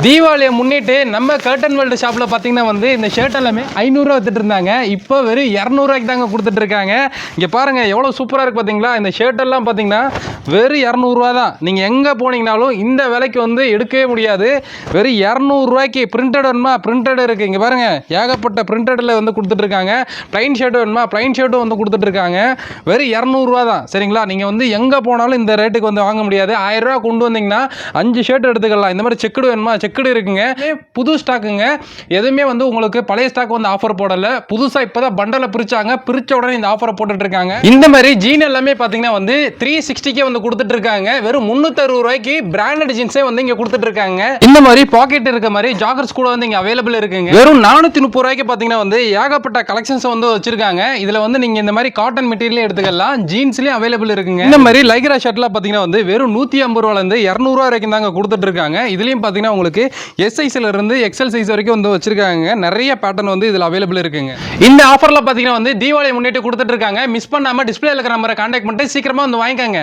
தீபாவளியை முன்னிட்டு நம்ம கர்டன் வேர்ல்டு ஷாப்பில் பார்த்தீங்கன்னா வந்து இந்த ஷர்ட் எல்லாமே 500 வித்துட்டு இருந்தாங்க. இப்போ வெறும் 200 தாங்க கொடுத்துட்டு இருக்காங்க. இங்கே பாருங்கள் எவ்வளோ சூப்பராக இருக்குது பார்த்தீங்களா. இந்த ஷர்ட் எல்லாம் பார்த்தீங்கன்னா வெறும் 200 தான். நீங்கள் எங்கே போனீங்கனாலும் இந்த விலைக்கு வந்து எடுக்கவே முடியாது. வெறும் 200 பிரிண்டட் வேணுமா பிரிண்டட் இருக்குது. இங்கே பாருங்கள் ஏகப்பட்ட பிரிண்டடில் வந்து கொடுத்துட்ருக்காங்க. ப்ளைன் ஷர்ட் வேணுமா ப்ளைன் ஷர்ட்டும் வந்து கொடுத்துட்ருக்காங்க. வெறும் 200 தான். சரிங்களா, நீங்கள் வந்து எங்கே போனாலும் இந்த ரேட்டுக்கு வந்து வாங்க முடியாது. 1000 ரூபா கொண்டு வந்தீங்கன்னா 5 ஷர்ட் எடுத்துக்கலாம். இந்த மாதிரி செக்குடு வேணுமா செக்குடு இருக்குங்க. புது ஸ்டாக்குங்க. எதுவுமே வந்து உங்களுக்கு பழைய ஸ்டாக் வந்து ஆஃபர் போடல. புதுசா இப்பதான் பண்டலை பிரிச்சாங்க. பிரிச்ச உடனே இந்த ஆஃபரை போட்டுட்டு இருக்காங்க. இந்த மாதிரி ஜீன் எல்லாமே பாத்தீங்கன்னா வந்து 360 வந்து கொடுத்துட்டு இருக்காங்க. வெறும் 360 பிராண்டட் ஜீன்ஸே வந்து இங்க கொடுத்துட்டு இருக்காங்க. இந்த மாதிரி பாக்கெட் இருக்க மாதிரி ஜாகர்ஸ் கூட வந்து இங்க அவைலபிள் இருக்குங்க. வெறும் 430 பாத்தீங்கன்னா வந்து ஏகப்பட்ட கலெக்ஷன்ஸ் வந்து வச்சிருக்காங்க. இதுல வந்து நீங்க இந்த மாதிரி காட்டன் மெட்டீரியல் எடுத்துக்கலாம். ஜீன்ஸ்லயும் அவைலபிள் இருக்குங்க. இந்த மாதிரி லைக்ரா ஷர்ட்லாம் பாத்தீங்கன்னா வந்து வெறும் 150 இருந்து 200 வரைக்கும் தாங்க கொடுத்துட்டு இருக்காங்க. இதுலயும் பாத்தீங்கன்னா உங்களுக்கு எஸ் சைஸ்ல இருந்து எக்ஸ்எல் சைஸ் வரைக்கும் வந்து வச்சிருக்காங்க. நிறைய பேட்டர்ன் வந்து இதுல அவைலபிள் இருக்குங்க. இந்த ஆஃபர்ல பாத்தீங்கன்னா வந்து தீபாவளி முன்னிட்டு கொடுத்துட்டு இருக்காங்க. மிஸ் பண்ணாம டிஸ்பிளேல இருக்கிற நம்பரை கான்டாக்ட் பண்ணிட்டு சீக்கிரமா வந்து வாங்கிக்கோங்க.